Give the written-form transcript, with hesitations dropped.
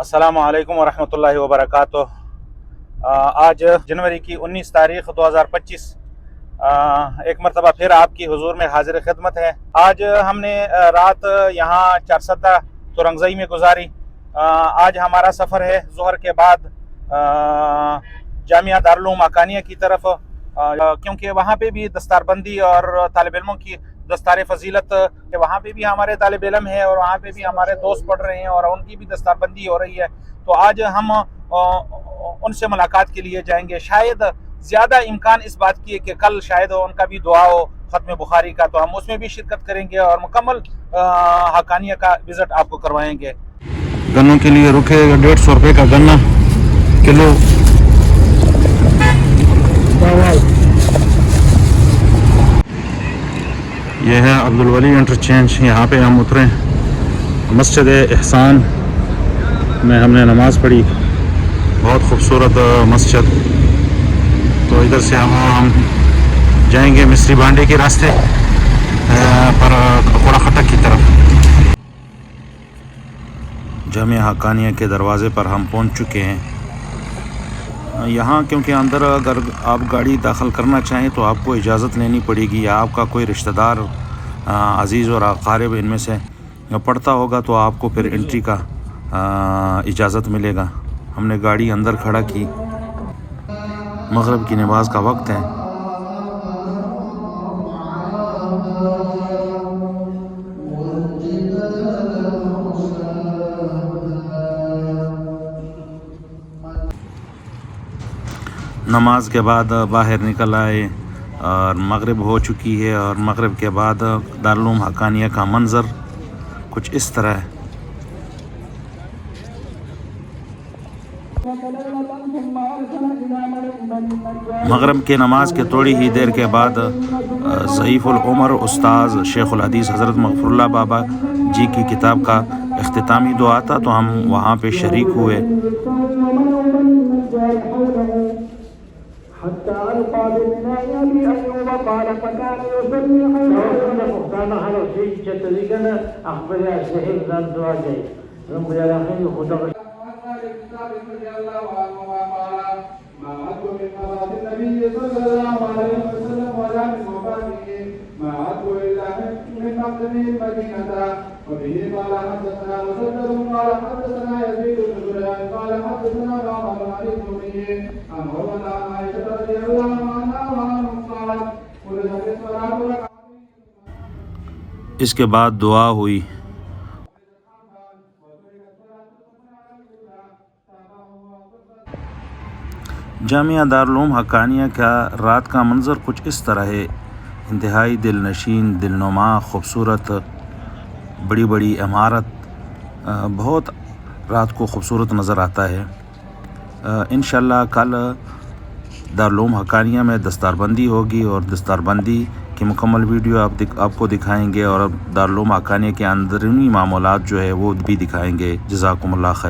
अस्सलामु अलैकुम वरहमतुल्लाहि वबरकातुह। आज जनवरी की 19 तारीख 2025 एक मरतबा फिर आपकी हुजूर में हाजिर खिदमत है। आज हमने रात यहाँ चारसद्दा तुरंगज़ई में गुजारी। आज हमारा सफ़र है ज़ोहर के बाद जामिया दारुल उलूम हक्कानिया की तरफ, क्योंकि वहाँ पे भी दस्तारबंदी और तालिब इल्मों की दस्तार फजीलत, वहाँ पे भी हमारे तालिब इल्म है और वहाँ पे भी हमारे दोस्त पढ़ रहे हैं और उनकी भी दस्तारबंदी हो रही है। तो आज हम उनसे मुलाकात के लिए जाएंगे। शायद ज़्यादा इम्कान इस बात की है कि कल शायद उनका भी दुआ हो ख़त्म बुखारी का, तो हम उसमें भी शिरकत करेंगे और मुकम्मल हक्कानिया का विज़िट आपको करवाएंगे। गन्नों के लिए रुके 150 रुपये का गन्ना किलो। यह है अब्दुल वली इंटरचेंज। यहाँ पे हम उतरे मस्जिद एहसान में हमने नमाज़ पढ़ी। बहुत खूबसूरत मस्जिद। तो इधर से हम जाएंगे मिस्री बांडे के रास्ते पर कोड़ा खटक की तरफ। जामिया हक्कानिया के दरवाज़े पर हम पहुँच चुके हैं। यहाँ क्योंकि अंदर अगर आप गाड़ी दाखिल करना चाहें तो आपको इजाज़त लेनी पड़ेगी, या आपका कोई रिश्तेदार अज़ीज़ और अक़ारिब इनमें से पढ़ता होगा तो आपको फिर एंट्री का इजाज़त मिलेगा। हमने गाड़ी अंदर खड़ा की। मग़रिब की नमाज़ का वक्त है। नमाज के बाद बाहर निकल आए और मग़रिब हो चुकी है। और मग़रिब के बाद दारुल उलूम हक्कानिया का मंज़र कुछ इस तरह है। मग़रिब के नमाज के थोड़ी ही देर के बाद ज़ईफ़ुल उमर उस्ताद शेखुल हदीस हज़रत मग़फ़ुरुल्लाह बाबा जी की किताब का इख्तितामी दुआ था, तो हम वहाँ पे शरीक हुए। इसके बाद दुआ हुई। जामिया दारुल उलूम हक्कानिया का रात का मंज़र कुछ इस तरह है। इंतहाई दिलनशीन, दिलनुमा, खूबसूरत, बड़ी बड़ी इमारत, बहुत रात को खूबसूरत नज़र आता है। इंशाअल्लाह कल दारुल उलूम हक्कानिया में दस्तारबंदी होगी और दस्तारबंदी की मुकम्मल वीडियो आपको दिखाएंगे और दारुल उलूम हक्कानिया के अंदरूनी मामूलात जो है वो भी दिखाएंगे। जज़ाकुमुल्लाह खैर।